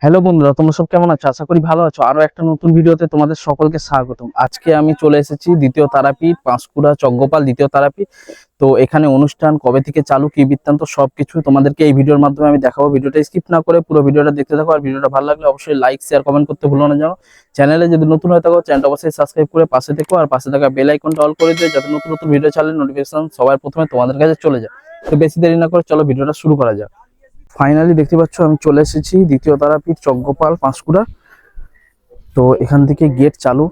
Hello বন্ধুরা, তোমরা সব কেমন আছো? আশা করি ভালো আছো। আরো একটা নতুন ভিডিওতে তোমাদের সকলকে স্বাগতম। আজকে আমি চলে এসেছি দ্বিতীয় তারাপীঠ পাঁশকুড়া চকগোপাল দ্বিতীয় তারাপীঠ। তো এখানে অনুষ্ঠান কবে থেকে চালু, কি বৃত্তান্ত সবকিছু তোমাদেরকে এই ভিডিওর মাধ্যমে আমি দেখাবো। ভিডিওটা স্কিপ না করে পুরো ভিডিওটা দেখতে থাকো। আর ভিডিওটা ভালো লাগলে অবশ্যই লাইক শেয়ার কমেন্ট করতে ভুলো না যেন। চ্যানেলে যদি নতুন হয়ে থাকো চ্যানেলটা অবশ্যই সাবস্ক্রাইব করে পাশে থেকো, আর পাশে থাকা বেল আইকনটা অল করে দিও যাতে নতুন নতুন ভিডিও ছাড়লে নোটিফিকেশন সবার প্রথমে তোমাদের কাছে চলে যায়। তো বেশি দেরি না করে চলো ভিডিওটা শুরু করা যাক। ফাইনালি দেখতে পাচ্ছ আমি চলে এসেছি দ্বিতীয় তারাপীঠ চকগোপাল পাঁশকুড়া। তো এখান থেকে গেট চালু।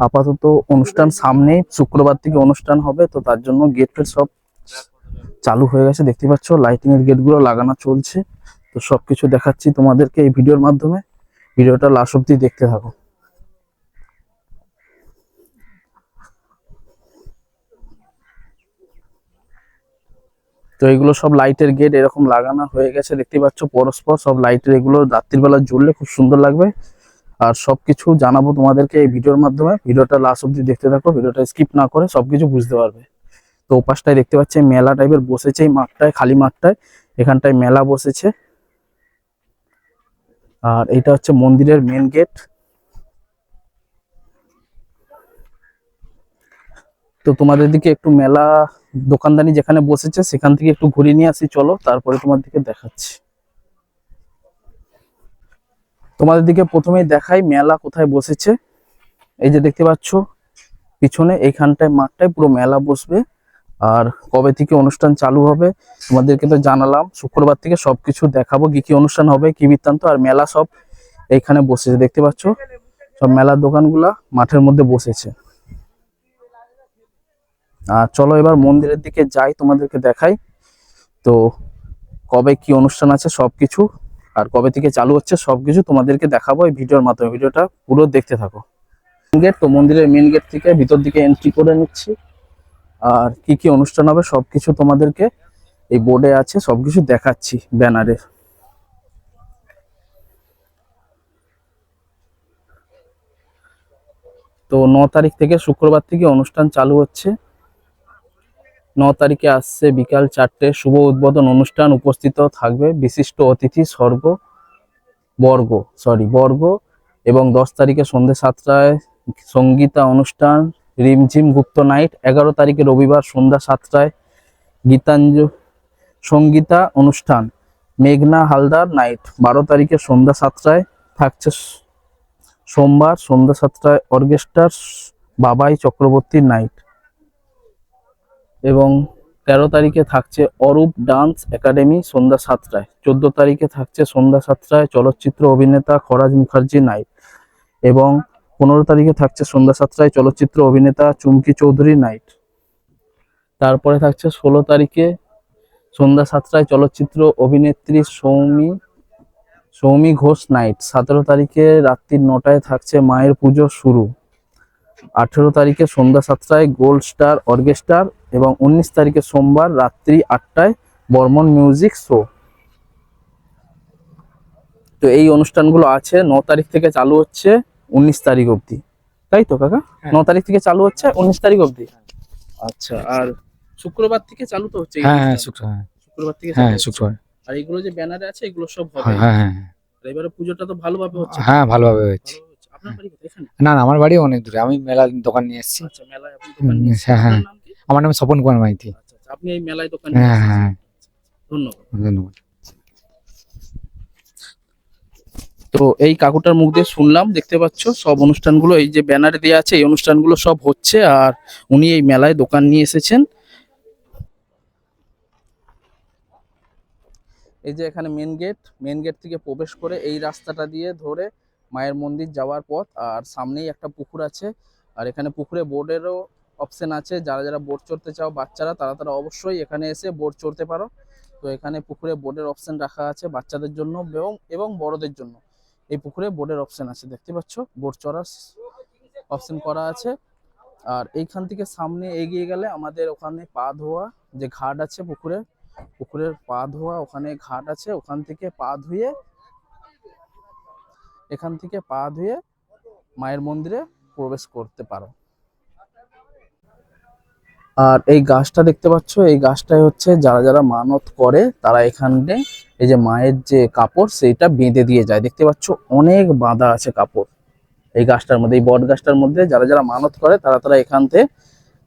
আপাতত অনুষ্ঠান সামনে, শুক্রবার থেকে অনুষ্ঠান হবে, তো তার জন্য গেট ফেট সব চালু হয়ে গেছে। দেখতে পাচ্ছ লাইটিং এর গেট গুলো লাগানো চলছে। তো সবকিছু দেখাচ্ছি তোমাদেরকে এই ভিডিওর মাধ্যমে। ভিডিওটা লাস্ট অব্দি দেখতে থাকো। তো এগুলো সব লাইটের গেট এরকম লাগানো হয়ে গেছে, দেখতে পাচ্ছ পরস্পর সব লাইটের। এগুলো রাত্রির বেলা জ্বললে খুব সুন্দর লাগবে। আর সবকিছু জানাবো তোমাদেরকে এই ভিডিওর মাধ্যমে। ভিডিওটা লাস্ট অব্দি দেখতে থাকো, ভিডিওটা স্কিপ না করে সবকিছু বুঝতে পারবে। তো ওপাশটায় দেখতে পাচ্ছি মেলা টাইপের বসেছে, এই মাঠটায়, খালি মাঠটায় এখানটায় মেলা বসেছে। আর এটা হচ্ছে মন্দিরের মেন গেট। তো তোমাদের দিকে একটু মেলা দোকানদানি যেখানে বসেছে সেখান থেকে একটু ঘুরিয়ে নিয়ে আসি, চলো তারপরে তোমার দিকে দেখাচ্ছি। তোমাদের দিকে প্রথমেই দেখাই মেলা কোথায় বসেছে। এই যে দেখতে পাচ্ছ পিছনে এইখানটায় মাঠটায় পুরো মেলা বসবে। আর কবে থেকে অনুষ্ঠান চালু হবে তোমাদেরকে তো জানালাম, শুক্রবার থেকে সবকিছু দেখাবো, কি কি অনুষ্ঠান হবে, কি বৃত্তান্ত। আর মেলা সব এইখানে বসেছে, দেখতে পাচ্ছ সব মেলার দোকানগুলা মাঠের মধ্যে বসেছে। আর চলো এবার মন্দিরের দিকে যাই, তোমাদেরকে দেখাই। তো কবে কি অনুষ্ঠান আছে সবকিছু, আর কবে থেকে চালু হচ্ছে সবকিছু তোমাদেরকে দেখাবো এই ভিডিওর মাধ্যমে। ভিডিওটা পুরো দেখতে থাকো। গেট, তো মন্দিরের মেন গেট থেকে ভিতর দিকে এন্ট্রি করে নিচ্ছি। আর কি কি অনুষ্ঠান হবে সবকিছু তোমাদেরকে এই বোর্ডে আছে, সবকিছু দেখাচ্ছি ব্যানারে। তো 9 তারিখ থেকে শুক্রবার থেকে অনুষ্ঠান চালু হচ্ছে। 9 তারিখে আসছে বিকাল 4টে শুভ উদ্বোধন অনুষ্ঠান। উপস্থিত থাকবে বিশিষ্ট অতিথি বর্গ। এবং 10 তারিখে সন্ধ্যে 7টায় সঙ্গীতা অনুষ্ঠান রিমঝিম গুপ্ত নাইট। 11 তারিখে রবিবার সন্ধ্যা 7টায় সঙ্গীতা অনুষ্ঠান মেঘনা হালদার নাইট। 12 তারিখে সন্ধ্যা 7টায় থাকছে সোমবার সন্ধ্যা 7টায় অর্কেস্ট্রার বাবাই চক্রবর্তী নাইট। এবং 13 তারিখে থাকছে অরূপ ডান্স একাডেমি সন্ধ্যা 7টায়। 14 তারিখে থাকছে সন্ধ্যা 7টায় চলচ্চিত্র অভিনেতা খরাজ মুখার্জি নাইট। এবং 15 তারিখে থাকছে সন্ধ্যা 7টায় চলচ্চিত্র অভিনেতা চুমকি চৌধুরী নাইট। তারপরে থাকছে 16 তারিখে সন্ধ্যা 7টায় চলচ্চিত্র অভিনেত্রী সৌমি ঘোষ নাইট। 17 তারিখে রাত্রি 9টায় থাকছে মায়ের পুজো শুরু। 18 তারিখে সন্ধ্যা 7টায় গোল্ড স্টার অর্কেস্ট্রার। এবং 19 তারিখে সোমবার রাত্রি 8টায় বর্মন মিউজিক শো। তো এই অনুষ্ঠানগুলো আছে। 9 তারিখ থেকে চালু হচ্ছে 19 তারিখ অবধি, তাই তো কাকা? 9 তারিখ থেকে চালু হচ্ছে 19 তারিখ অবধি। আচ্ছা, আর শুক্রবার থেকে চালু তো হচ্ছে? হ্যাঁ হ্যাঁ শুক্রবার থেকে হ্যাঁ চালু হচ্ছে। শুক্রবার। আর এগুলো যে ব্যানারে আছে এগুলো সব হবে। হ্যাঁ হ্যাঁ হ্যাঁ আর এবারে পুজোটা তো ভালোভাবে হচ্ছে তো? হ্যাঁ ভালোভাবে হচ্ছে। ভালোভাবে হচ্ছে। আপনার বাড়ি কোথায়? এখানে? না না, আমার বাড়ি অনেক দূরে, আমি মেলার দোকান নিয়ে এসেছি। আচ্ছা, মেলায় আপনি দোকান নিয়ে এসেছেন। হ্যাঁ হ্যাঁ, আপনার নাম কি? আমার নাম স্বপন কুমার মাইতি। আচ্ছা আচ্ছা, আপনি এই মেলায় দোকান নিয়ে হ্যাঁ এসেছেন। হ্যাঁ, ধন্যবাদ। ধন্যবাদ। তো এই কাকুটার মুখ দিয়ে শুনলাম, দেখতে পাচ্ছ সব অনুষ্ঠানগুলো এই যে ব্যানারে দেওয়া আছে এই অনুষ্ঠানগুলো সব হচ্ছে। আর উনি এই মেলায় দোকান নিয়ে এসেছেন। এই যে এখানে মেন গেট থেকে প্রবেশ করে এই রাস্তাটা দিয়ে ধরে মায়ের মন্দির যাওয়ার পথ। আর সামনেই একটা পুকুর আছে। আর এখানে পুকুরে বোর্ডেরও অপশন আছে, যারা যারা বোট চড়তে চাও বাচ্চারা তারা তারা অবশ্যই এখানে এসে বোট চড়তে পারো। তো এখানে পুকুরে বোর্ডের অপশন রাখা আছে বাচ্চাদের জন্য এবং বড়দের জন্য। এই পুকুরে বোর্ডের অপশন আছে, দেখতে পাচ্ছ বোট চড়ার অপশন করা আছে। আর এইখান থেকে সামনে এগিয়ে গেলে আমাদের ওখানে পা ধোয়া যে ঘাট আছে, পুকুরের পা ধোয়া ওখানে ঘাট আছে। ওখান থেকে পা ধুয়ে মায়ের মন্দিরে প্রবেশ করতে পারো। আর এই গাছটা দেখতে পাচ্ছ, এই গাছটাই হচ্ছে যারা যারা মানত করে তারা এখানে এই যে মায়ের যে কাপড় সেইটা বেঁধে দিয়ে যায়, দেখতে পাচ্ছ অনেক বাঁধা আছে কাপড় এই গাছটার মধ্যে, এই বট গাছটার মধ্যে। যারা যারা মানত করে তারা তারা এখান থেকে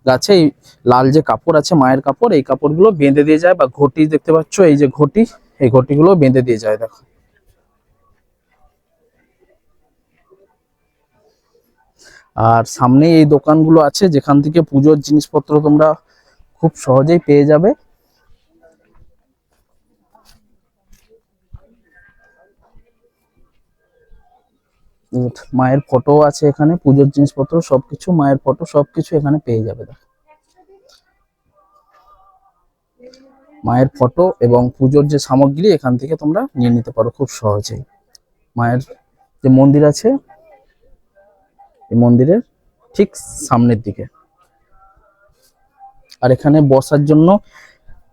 গাছে এই লাল যে কাপড় আছে মায়ের কাপড়, এই কাপড়গুলো বেঁধে দিয়ে যায়। বা ঘটি দেখতে পাচ্ছ, এই যে ঘটি, এই ঘটিগুলো বেঁধে দিয়ে যায় দেখো। আর সামনে এই দোকানগুলো আছে যেখান থেকে পুজোর জিনিসপত্র তোমরা খুব সহজেই পেয়ে যাবে। মায়ের ফটো আছে এখানে, পুজোর জিনিসপত্র সবকিছু, মায়ের ফটো সবকিছু এখানে পেয়ে যাবে দেখো। মায়ের ফটো এবং পুজোর যে সামগ্রী এখান থেকে তোমরা নিয়ে নিতে পারো খুব সহজেই। মায়ের যে মন্দির আছে, এই মন্দিরের ঠিক সামনের দিকে। আর এখানে বসার জন্য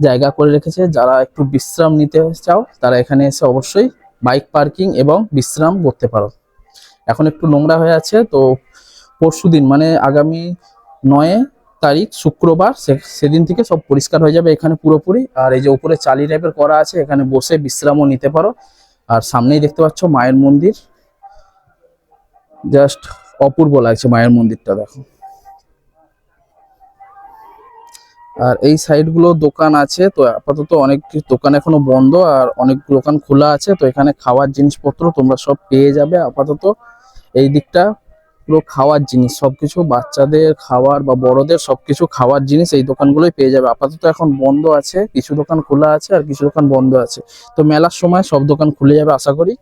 জায়গা করে রেখেছে, যারা একটু বিশ্রাম নিতে চাও তারা এখানে এসে অবশ্যই বাইক পার্কিং এবং বিশ্রাম করতে পারো। এখন একটু নোংরা হয়ে আছে, তো পরশুদিন মানে আগামী 9 তারিখ শুক্রবার সেদিন থেকে সব পরিষ্কার হয়ে যাবে এখানে পুরোপুরি। আর এই যে উপরে চালি টাইপের করা আছে, এখানে বসে বিশ্রামও নিতে পারো। আর সামনেই দেখতে পাচ্ছ মায়ের মন্দির, জাস্ট অপূর্ব লাগছে মায়ের মন্দিরটা দেখো। আর এই সাইড গুলো দোকান আছে, তো আপাতত অনেক দোকান এখনো বন্ধ আর অনেক দোকান খোলা আছে। তো এখানে খাওয়ার জিনিসপত্র তোমরা সব পেয়ে যাবে আপাতত। এই দিকটা পুরো খাওয়ার জিনিস সবকিছু, বাচ্চাদের খাওয়ার বা বড়দের সবকিছু খাওয়ার জিনিস এই দোকানগুলোই পেয়ে যাবে। আপাতত এখন বন্ধ আছে, কিছু দোকান খোলা আছে আর কিছু দোকান বন্ধ আছে। তো মেলার সময় সব দোকান খুলে যাবে আশা করি।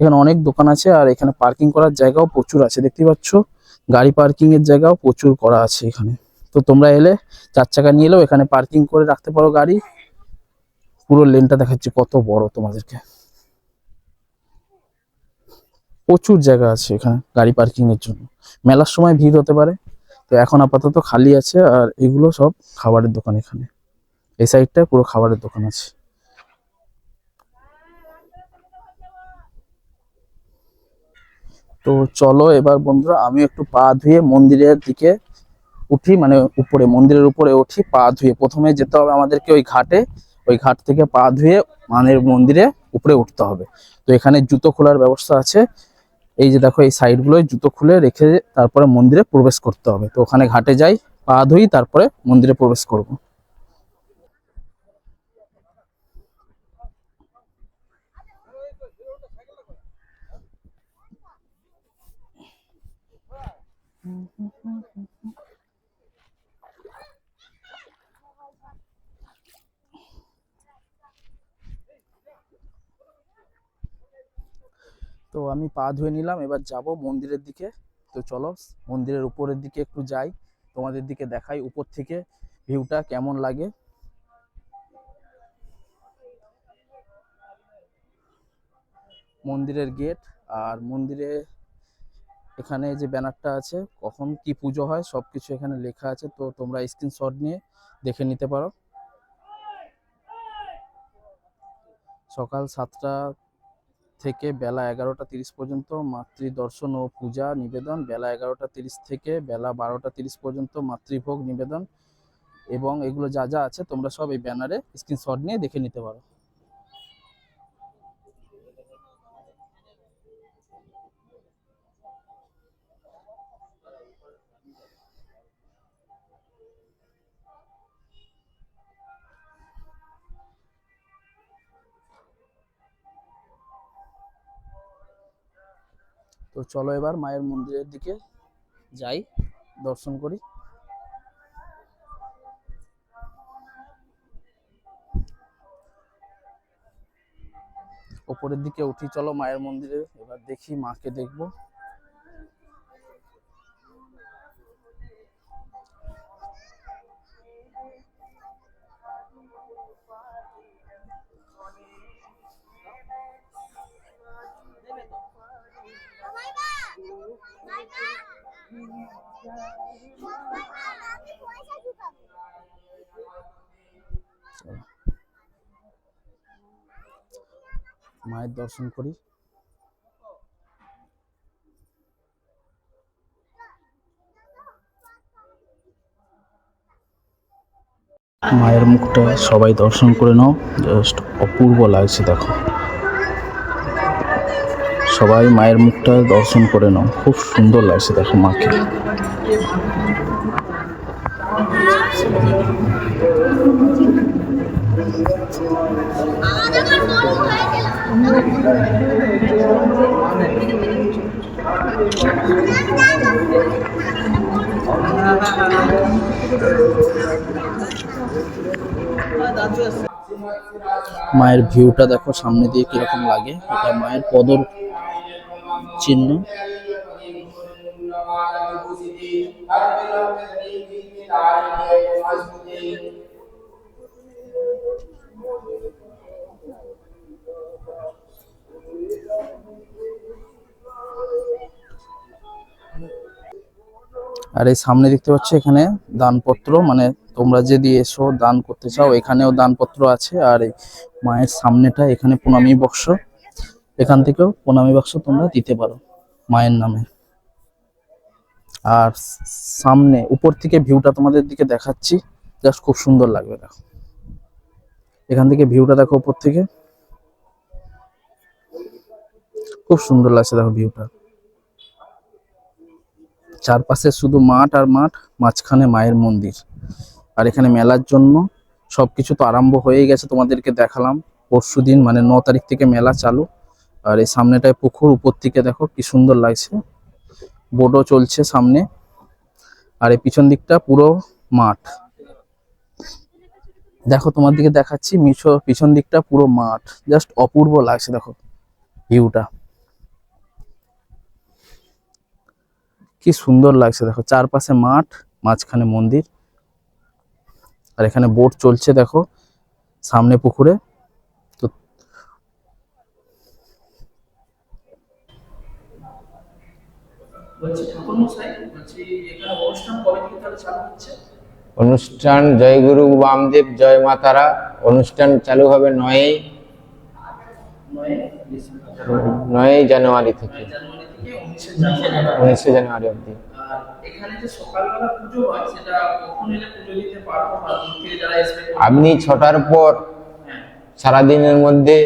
এখানে অনেক দোকান আছে আর এখানে পার্কিং করার জায়গাও প্রচুর আছে, দেখতে পাচ্ছ গাড়ি পার্কিং এর জায়গাও প্রচুর করা আছে এখানে। তো তোমরা এলে 4 চাকা নিয়ে এলেও এখানে পার্কিং করে রাখতে পারো গাড়ি। পুরো লেনটা দেখাচ্ছি কত বড় তোমাদেরকে, প্রচুর জায়গা আছে এখানে গাড়ি পার্কিং এর জন্য। মেলার সময় ভিড় হতে পারে, তো এখন আপাতত খালি আছে। আর এগুলো সব খাবারের দোকান, এখানে এই সাইডটা পুরো খাবারের দোকান আছে। তো চলো এবার বন্ধুরা আমি একটু পা ধুয়ে মন্দিরের দিকে উঠি, মানে উপরে মন্দিরের উপরে উঠি পা ধুয়ে। প্রথমে যেতে হবে আমাদেরকে ওই ঘাটে, ওই ঘাট থেকে পা ধুয়ে মানের মন্দিরে উপরে উঠতে হবে। তো এখানে জুতো খোলার ব্যবস্থা আছে, এই যে দেখো এই সাইড গুলোয় জুতো খুলে রেখে তারপরে মন্দিরে প্রবেশ করতে হবে। তো ওখানে ঘাটে যাই, পা ধুই, তারপরে মন্দিরে প্রবেশ করব। তো আমি পা ধুয়ে নিলাম, এবার যাব মন্দিরের দিকে। তো চলো মন্দিরের উপরের দিকে একটু যাই, তোমাদের দিকে দেখাই উপর থেকে ভিউটা কেমন লাগে। মন্দিরের গেট, আর মন্দিরে এখানে যে ব্যানারটা আছে কখন কি পুজো হয় সবকিছু এখানে লেখা আছে, তো তোমরা স্ক্রিনশট নিয়ে দেখে নিতে পারো। সকাল 7টা থেকে বেলা 11টা 30 পর্যন্ত মাতৃদর্শন ও পূজা নিবেদন, বেলা 11টা 30 থেকে বেলা 12টা 30 পর্যন্ত মাতৃভোগ নিবেদন। এবং এগুলো যা যা আছে তোমরা সব এই ব্যানারে স্ক্রিনশট নিয়ে দেখে নিতে পারো। তো চলো এবার মায়ের মন্দিরের দিকে যাই, দর্শন করি। ওপরের দিকে উঠি চলো মায়ের মন্দিরে, এবার দেখি মাকে দেখবো। মায়ের দর্শন করি। মায়ের মুখটা সবাই দর্শন করে নাও, জাস্ট অপূর্ব লাগছে দেখো। সবাই মায়ের মুখটা দর্শন করে নাও, খুব সুন্দর লাগছে দেখো মাকে। মায়ের ভিউটা দেখো সামনে দিয়ে কিরকম লাগে, এটা মায়ের পদর চিহ্ন। আর এই সামনে দেখতে পাচ্ছ এখানে দানপত্র, মানে তোমরা যদি এসো দান করতে চাও এখানেও দানপত্র আছে। আর এই মায়ের সামনেটা এখানে প্রণামী বাক্স, এখান থেকেও প্রণামী বাক্স তোমরা দিতে পারো মায়ের নামে। আর সামনে উপর থেকে ভিউটা তোমাদের দিকে দেখাচ্ছি, জাস্ট খুব সুন্দর লাগবে দেখো। এখান থেকে ভিউটা দেখো উপর থেকে, খুব সুন্দর লাগছে দেখো ভিউটা। চারপাশে শুধু মাঠ আর মাঠ, মাঝখানে মায়ের মন্দির। আর এখানে মেলার জন্য সবকিছু তো আরম্ভ হয়ে গেছে, তোমাদেরকে দেখালাম পরশুদিন, মানে 9 তারিখ থেকে মেলা চালু। আর এই সামনেটায় পুকুর, উপর থেকে দেখো কি সুন্দর লাগছে, বোটও চলছে সামনে। আর এই পিছন দিকটা পুরো মাঠ দেখো, তোমার দিকে দেখাচ্ছি, পিছন দিকটা পুরো মাঠ, জাস্ট অপূর্ব লাগছে দেখো ভিউটা, কি সুন্দর লাগছে দেখো। চারপাশে মাঠ, মাঝখানে মন্দির। আর এখানে বোট চলছে দেখো সামনে পুকুরে। তো অনুষ্ঠান জয় গুরু বামদেব জয় মা তারা। অনুষ্ঠান চালু হবে 9 জানুয়ারি থেকে 19 জানুয়ারি অবধি। আপনি 6টার পর সারাদিনের মধ্যে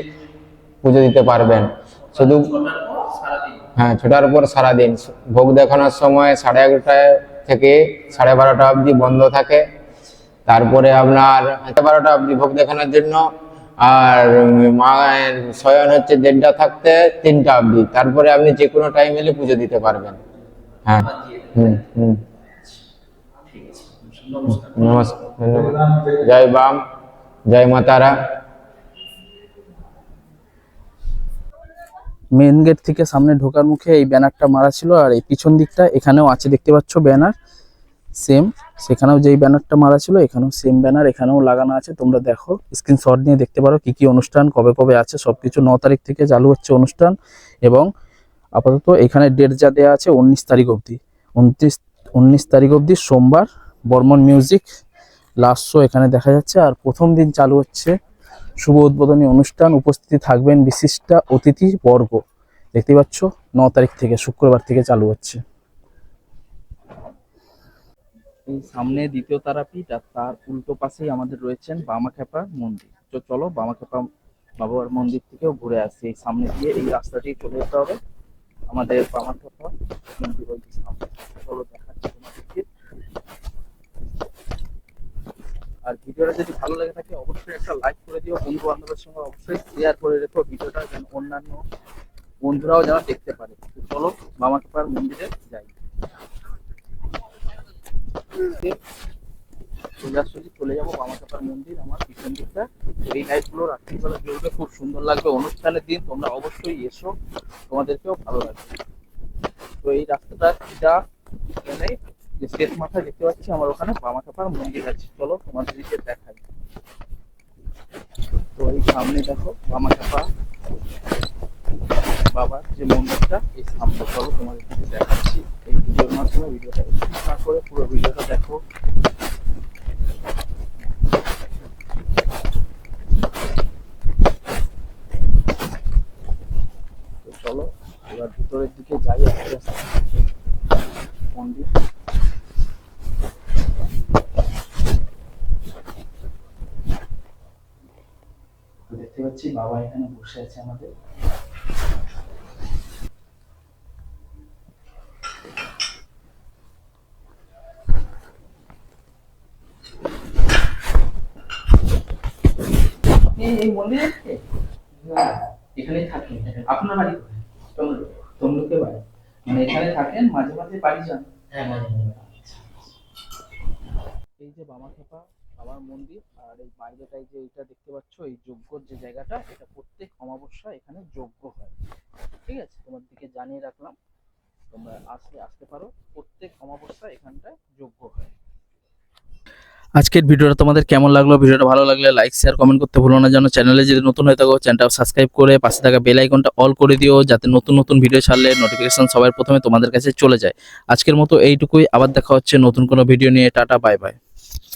পুজো দিতে পারবেন। শুধু হ্যাঁ, 6টার পর সারাদিন। ভোগ দেখানোর সময় 11:30 থেকে 12:30 অবধি বন্ধ থাকে। তারপরে আপনার 12:30 অবধি ভোগ দেখানোর জন্য। আর মায়ের শয়ন হচ্ছে 1:30 থাকতে 3টা অবধি। তারপরে আপনি যে কোনো টাইম এলে পুজো দিতে পারবেন। হ্যাঁ, নমস্কার, ধন্যবাদ। জয় বাম, জয় মা তারা। মেন গেট থেকে সামনে ঢোকার মুখে এই ব্যানারটা মারা ছিল। আর এই পিছন দিকটা এখানেও আছে, দেখতে পাচ্ছ ব্যানার সেম, সেখানেও যেই ব্যানারটা মারা ছিল এখানেও সেম ব্যানার এখানেও লাগানো আছে। তোমরা দেখো, স্ক্রিনশট নিয়ে দেখতে পারো কি কি অনুষ্ঠান কবে কবে আছে সবকিছু। 9 তারিখ থেকে চালু হচ্ছে অনুষ্ঠান, এবং আপাতত এখানে ডেট যা দেওয়া আছে 19 তারিখ অবধি। 19 তারিখ অবধি সোমবার বর্মন মিউজিক লাস্ট শো এখানে দেখা যাচ্ছে। আর প্রথম দিন চালু হচ্ছে শুভ উদ্বোধনী অনুষ্ঠান, উপস্থিতি থাকবেন বিশিষ্ট অতিথি বর্গ। দেখতে পাচ্ছ 9 তারিখ থেকে শুক্রবার থেকে চালু হচ্ছে। এই সামনে দ্বিতীয় তারাপীঠ, আর তার উল্টো পাশেই আমাদের রয়েছেন বামাখ্যাপা মন্দির। তো চলো বামাখ্যাপা বাবার মন্দির থেকেও ঘুরে আসি। এই সামনে দিয়ে এই রাস্তাটি চলে যেতে হবে আমাদের বামাখ্যাপা মন্দির। চলো দেখাচ্ছি তোমাদেরকে। আর ভিডিওটা যদি ভালো লাগে থাকে অবশ্যই একটা লাইক করে দিও, বন্ধু বান্ধবের সঙ্গে অবশ্যই শেয়ার করে রেখো ভিডিওটা, যেন অন্যান্য বন্ধুরাও যেন দেখতে পারে। তো চলো বামাখ্যাপার মন্দিরে যাই। সোজাসুজি চলে যাবো বামাখ্যাপার মন্দির। আমার পিছন দিকটা এই লাইটগুলো রাত্রিবেলা জ্বলবে, খুব সুন্দর লাগবে। অনুষ্ঠানের দিন তোমরা অবশ্যই এসো, তোমাদেরকেও ভালো লাগবে। তো এই রাস্তাটা যা এখানে যে শেষ মাথায় দেখতে পাচ্ছি আমার ওখানে বামাখ্যাপার মন্দির আছে, চলো তোমাদেরকে দেখাই। তো এই সামনে দেখো বামাখ্যাপা বাবার যে মন্দিরটা, এই সামনে চলো তোমাদেরকে দেখাচ্ছি এই ভিডিওর মাধ্যমে। ভিডিওটা স্কিপ না করে পুরো ভিডিওটা দেখো। তো চলো এবার ভিতরের দিকে যাই আস্তে আস্তে মন্দির। পাচ্ছি বাবা এখানে বসে আছে আমাদের। এই মন্দিরে এখানেই থাকেন? আপনার বাড়ি কোথায়? তমলুকে বাড়ি, মানে এখানে থাকেন, মাঝে মাঝে বাড়ি যান? হ্যাঁ মাঝে মাঝে। এই যে বামাখ্যাপা বাবার মন্দির, আর এই বাইরেটাই যে এটা দেখতে পাচ্ছ, এই যজ্ঞর যে জায়গাটা, এটা প্রত্যেক অমাবস্যা এখানে যজ্ঞ হয়। ঠিক আছে, তোমার দিকে জানিয়ে রাখলাম, তোমরা আসতে পারো, প্রত্যেক অমাবস্যা এখানটায় যজ্ঞ হয়। আজকের ভিডিওটা তোমাদের কেমন লাগলো? ভিডিওটা ভালো লাগলে লাইক শেয়ার কমেন্ট করতে ভুলো না। যেন চ্যানেলে যদি নতুন হয়ে থাকো চ্যানেলটা সাবস্ক্রাইব করে পাশে থাকা বেল আইকনটা অল করে দিও, যাতে নতুন নতুন ভিডিও ছাড়লে নোটিফিকেশন সবার প্রথমে তোমাদের কাছে চলে যায়। আজকের মতো এইটুকুই, আবার দেখা হচ্ছে নতুন কোনো ভিডিও নিয়ে। Tata, bye bye.